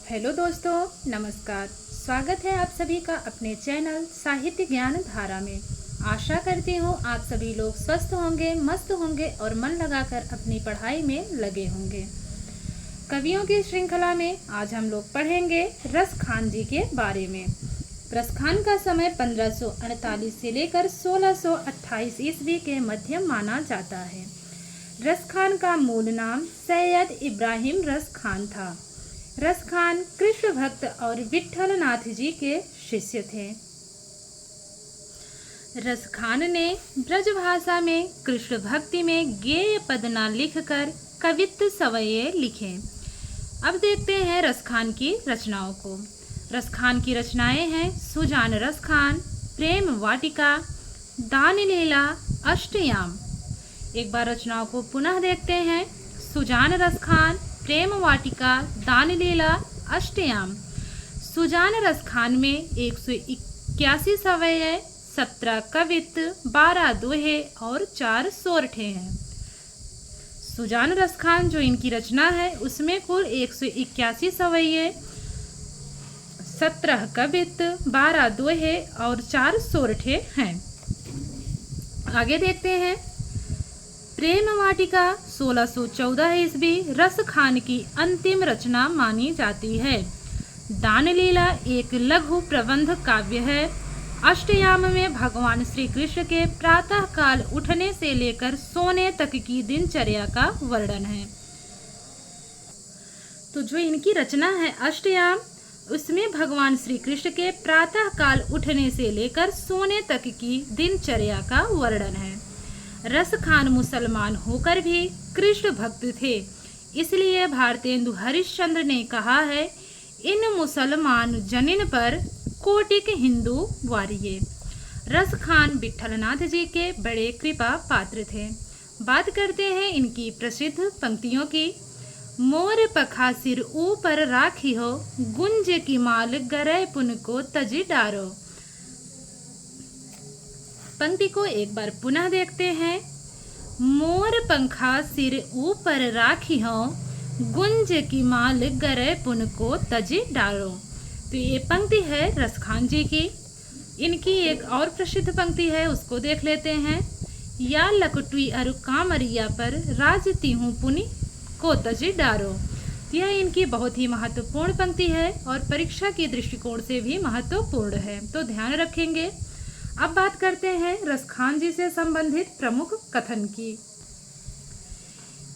Hello दोस्तों, नमस्कार। स्वागत है आप सभी का अपने चैनल साहित्य ज्ञान धारा में। आशा करती हूँ आप सभी लोग स्वस्थ होंगे, मस्त होंगे और मन लगाकर अपनी पढ़ाई में लगे होंगे। कवियों की श्रृंखला में आज हम लोग पढ़ेंगे रसखान जी के बारे में। रसखान का समय 1548 से लेकर 1628 ईस्वी के मध्य माना जाता है। रसखान का मूल नाम सैयद इब्राहिम रसखान था। रसखान कृष्ण भक्त और विठल नाथ जी के शिष्य थे। रसखान ने ब्रज भाषा में कृष्ण भक्ति में गेय पदना लिखकर कवित्व सवये लिखे। अब देखते हैं रसखान की रचनाओं को। रसखान की रचनाएं हैं सुजान रसखान, प्रेम वाटिका, दान लीला, अष्टयाम। एक बार रचनाओं को पुनः देखते हैं। सुजान रसखान, प्रेम वाटिका, दान लीला, अष्टयाम। सुजान रसखान में 181 सवये, 17 कवित्त, 12 दोहे और 4 सोरठे हैं। सुजान रसखान जो इनकी रचना है उसमें कुल 181 सवये, 17 कवित्त, 12 दोहे और 4 सोरठे हैं। आगे देखते हैं। प्रेम वाटिका 1614 ईस्वी रसखान की अंतिम रचना मानी जाती है। दान लीला एक लघु प्रबंध काव्य है। अष्टयाम में भगवान श्री कृष्ण के प्रातः काल उठने से लेकर सोने तक की दिनचर्या का वर्णन है। तो जो इनकी रचना है अष्टयाम, उसमें भगवान श्री कृष्ण के प्रातः काल उठने से लेकर सोने तक की दिनचर्या का वर्णन है। रसखान मुसलमान होकर भी कृष्ण भक्त थे, इसलिए भारतेंदु हरिश्चंद्र ने कहा है, इन मुसलमान जनिन पर कोटिक हिंदू वारिये। रसखान विठलनाथ जी के बड़े कृपा पात्र थे। बात करते हैं इनकी प्रसिद्ध पंक्तियों की। मोर पखा सिर ऊपर राखी हो, गुंज की माल गरय पुन को तजी डारो। पंक्ति को एक बार पुनः देखते हैं। मोर पंखा सिर ऊपर राखी हो, गुंज की माल गरय पुन को तजी डालो। तो ये पंक्ति है रसखान जी की। इनकी एक और प्रसिद्ध पंक्ति है, उसको देख लेते हैं। या लकटुई अरु कामरिया पर राजती हूँ पुनि को तजी डारो। यह इनकी बहुत ही महत्वपूर्ण पंक्ति है और परीक्षा के दृष्टिकोण से भी महत्वपूर्ण है, तो ध्यान रखेंगे। अब बात करते हैं रसखान जी से संबंधित प्रमुख कथन की।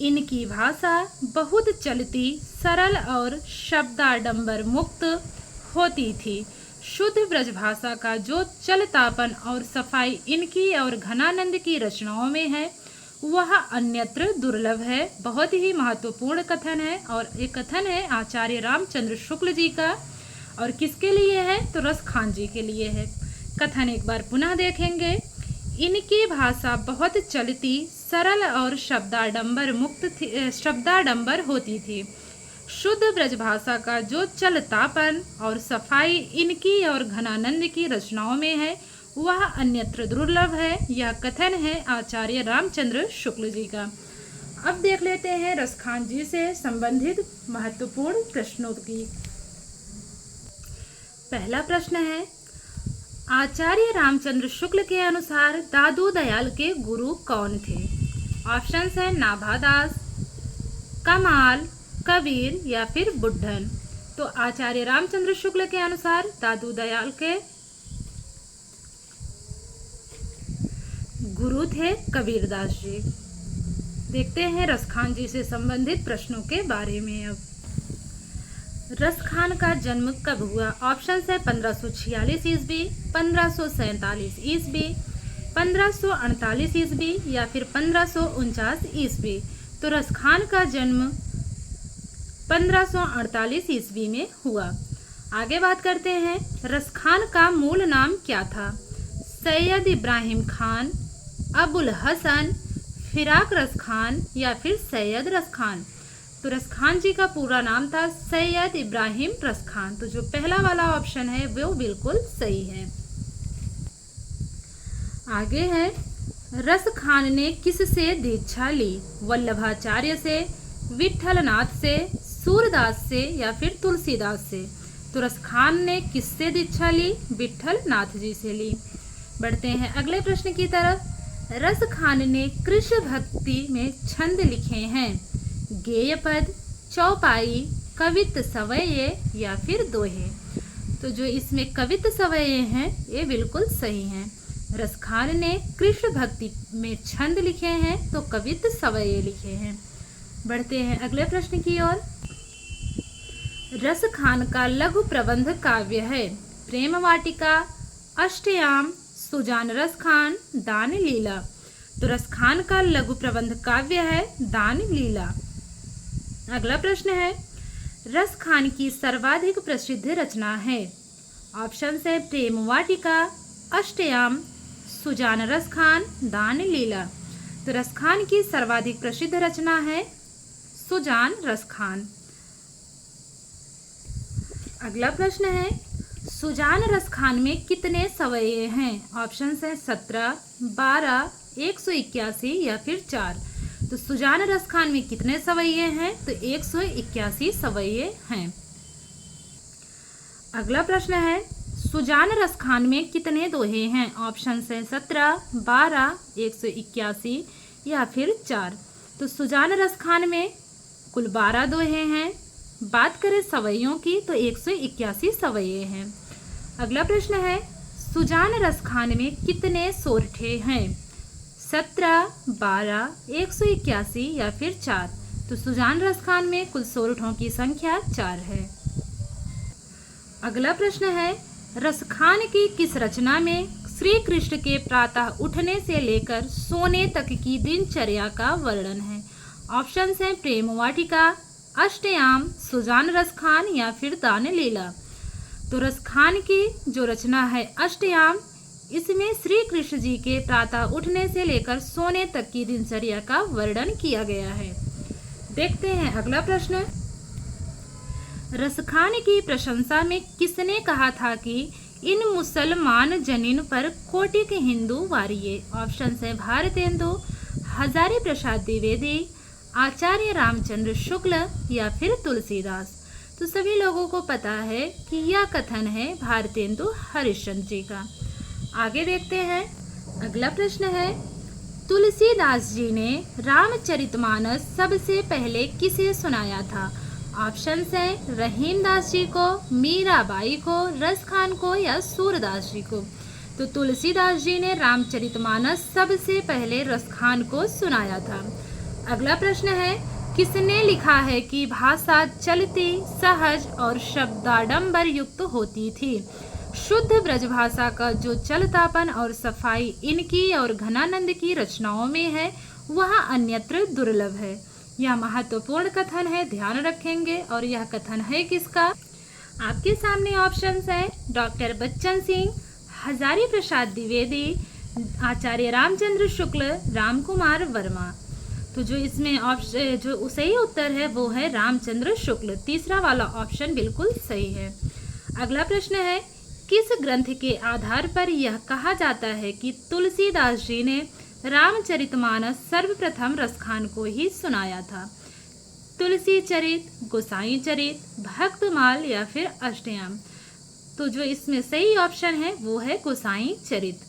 इनकी भाषा बहुत चलती, सरल और शब्दाडंबर मुक्त होती थी। शुद्ध ब्रज भाषा का जो चलतापन और सफाई इनकी और घनानंद की रचनाओं में है, वह अन्यत्र दुर्लभ है। बहुत ही महत्वपूर्ण कथन है और ये कथन है आचार्य रामचंद्र शुक्ल जी का। और किसके लिए है? तो रसखान जी के लिए है। कथन एक बार पुनः देखेंगे। इनकी भाषा बहुत चलती, सरल और शब्दाडंबर होती थी। शुद्ध ब्रज भाषा का जो चलतापन और सफाई इनकी और घनानंद की रचनाओं में है, वह अन्यत्र दुर्लभ है। यह कथन है आचार्य रामचंद्र शुक्ल जी का। अब देख लेते हैं रसखान जी से संबंधित महत्वपूर्ण प्रश्नों की। पहला प्रश्न है, आचार्य रामचंद्र शुक्ल के अनुसार दादू दयाल के गुरु कौन थे? ऑप्शंस है नाभादास, कमाल, कबीर या फिर बुड्ढन। तो आचार्य रामचंद्र शुक्ल के अनुसार दादू दयाल के गुरु थे कबीरदास जी। देखते हैं रसखान जी से संबंधित प्रश्नों के बारे में। अब रसखान का जन्म कब हुआ? ऑप्शन है 1546 ईस्वी, 1547 ईस्वी, 1548 ईस्वी या फिर 1549 ईस्वी। तो रसखान का जन्म 1548 ईस्वी में हुआ। आगे बात करते हैं, रसखान का मूल नाम क्या था? सैयद इब्राहिम खान, अबुल हसन, फिराक रसखान या फिर सैयद रसखान। तो रसखान जी का पूरा नाम था सैयद इब्राहिम रसखान। तो जो पहला वाला ऑप्शन है वो बिल्कुल सही है। आगे है, रसखान ने किससे दीक्षा ली? वल्लभाचार्य से, विठलनाथ से, सूरदास से या फिर तुलसीदास से। तो रसखान ने किससे दीक्षा ली? विठल नाथ जी से ली। बढ़ते हैं अगले प्रश्न की तरफ। रसखान ने कृष्ण भक्ति में छंद लिखे हैं, गेय पद, चौपाई, कवित्त सवये या फिर दोहे। तो जो इसमें कवित्त सवये हैं ये बिल्कुल सही हैं। रसखान ने कृष्ण भक्ति में छंद लिखे हैं तो कवित्त सवये लिखे हैं। बढ़ते हैं अगले प्रश्न की ओर। रसखान का लघु प्रबंध काव्य है, प्रेम वाटिका, अष्टयाम, सुजान रसखान, दान लीला। तो रसखान का लघु प्रबंध काव्य है दान लीला। अगला प्रश्न है, रसखान की सर्वाधिक प्रसिद्ध रचना है। ऑप्शन है प्रेम वाटिका, अष्टयाम, सुजान रसखान, दान लीला। तो रसखान की सर्वाधिक प्रसिद्ध रचना है सुजान रसखान। अगला प्रश्न है, सुजान रसखान में कितने सवये हैं? ऑप्शन है 17, 12, 181 या फिर 4। तो सुजान रसखान में कितने सवये हैं? तो 181 सवये हैं। अगला प्रश्न है, सुजान रसखान में कितने दोहे हैं? ऑप्शन है 17, 12, 181 या फिर 4। तो सुजान रसखान में कुल 12 दोहे हैं। बात करें सवैयों की तो 181 सवये हैं। अगला प्रश्न है, सुजान रसखान में कितने सोरठे हैं? 17, 12, 181 या फिर 4। तो सुजान रसखान में कुल सोरठों की संख्या 4 है। अगला प्रश्न है, रसखान की किस रचना में श्री कृष्ण के प्रातः उठने से लेकर सोने तक की दिनचर्या का वर्णन है? ऑप्शन है प्रेम वाटिका, अष्टयाम, सुजान रसखान या फिर दान लीला। तो रसखान की जो रचना है अष्टयाम, इसमें श्री कृष्ण जी के प्रातः उठने से लेकर सोने तक की दिनचर्या का वर्णन किया गया है। देखते हैं अगला प्रश्न। रसखान की प्रशंसा में किसने कहा था कि इन मुसलमान जनिन पर कोटिक हिंदू वारिये? ऑप्शन है भारतेंदु, हजारी प्रसाद द्विवेदी, आचार्य रामचंद्र शुक्ल या फिर तुलसीदास। तो सभी लोगों को पता है कि यह कथन है भारतेंदु हरिश्चंद्र जी का। आगे देखते हैं अगला प्रश्न है, तुलसीदास जी ने रामचरितमानस सबसे पहले किसे सुनाया था? ऑप्शन है रहीमदास जी को, मीराबाई को, रसखान को या सूरदास जी को। तो तुलसीदास जी ने रामचरितमानस सबसे पहले रसखान को सुनाया था। अगला प्रश्न है, किसने लिखा है कि भाषा चलती, सहज और शब्दाडंबर युक्त होती थी? शुद्ध ब्रजभाषा का जो चलतापन और सफाई इनकी और घनानंद की रचनाओं में है वह अन्यत्र दुर्लभ है। यह महत्वपूर्ण कथन है, ध्यान रखेंगे। और यह कथन है किसका? आपके सामने ऑप्शंस हैं डॉक्टर बच्चन सिंह, हजारी प्रसाद द्विवेदी, आचार्य रामचंद्र शुक्ल, रामकुमार वर्मा। तो जो इसमें ऑप्शन जो सही उत्तर है वो है रामचंद्र शुक्ल। तीसरा वाला ऑप्शन बिल्कुल सही है। अगला प्रश्न है, किस ग्रंथ के आधार पर यह कहा जाता है कि तुलसीदास जी ने रामचरितमानस सर्वप्रथम रसखान को ही सुनाया था? तुलसी चरित, गोसाई चरित, भक्तमाल या फिर अष्टयाम। तो जो इसमें सही ऑप्शन है वो है गोसाई चरित।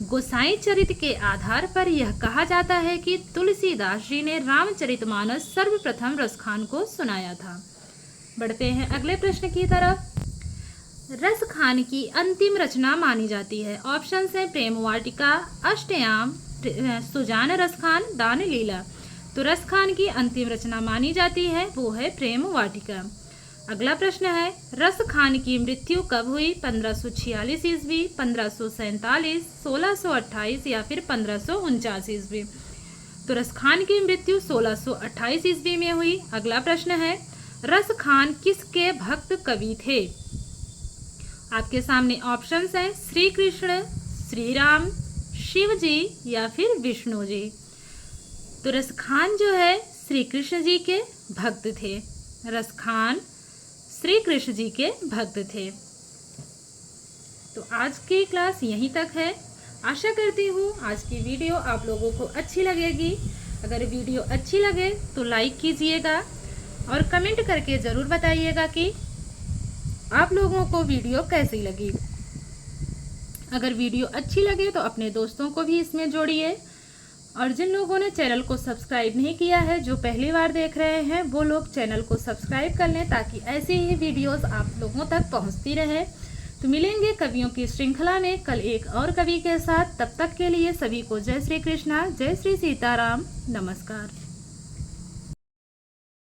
गोसाई चरित के आधार पर यह कहा जाता है कि तुलसीदास जी ने रामचरितमानस सर्वप्रथम रसखान को सुनाया था। बढ़ते हैं अगले प्रश्न की तरफ। रसखान की अंतिम रचना मानी जाती है। ऑप्शन है प्रेम वाटिका, अष्टयाम, सुजान रसखान, दान लीला। तो रसखान की अंतिम रचना मानी जाती है वो है प्रेम वाटिका। अगला प्रश्न है, रसखान की मृत्यु कब हुई? 1546 ईस्वी, 1547, 1628 या फिर 1549 ईस्वी। तो रसखान की मृत्यु 1628 ईस्वी में हुई। अगला प्रश्न है, रसखान किसके भक्त कवि थे? आपके सामने ऑप्शंस हैं श्री कृष्ण, श्री राम, शिव जी या फिर विष्णु जी। तो रसखान जो है श्री कृष्ण जी के भक्त थे। रसखान श्री कृष्ण जी के भक्त थे। तो आज की क्लास यहीं तक है। आशा करती हूँ आज की वीडियो आप लोगों को अच्छी लगेगी। अगर वीडियो अच्छी लगे तो लाइक कीजिएगा, और कमेंट करके ज़रूर बताइएगा कि आप लोगों को वीडियो कैसी लगी। अगर वीडियो अच्छी लगे तो अपने दोस्तों को भी इसमें जोड़िए, और जिन लोगों ने चैनल को सब्सक्राइब नहीं किया है, जो पहली बार देख रहे हैं, वो लोग चैनल को सब्सक्राइब कर लें ताकि ऐसी ही वीडियोस आप लोगों तक पहुंचती रहे। तो मिलेंगे कवियों की श्रृंखला में कल एक और कवि के साथ। तब तक के लिए सभी को जय श्री कृष्णा, जय श्री सीताराम, नमस्कार।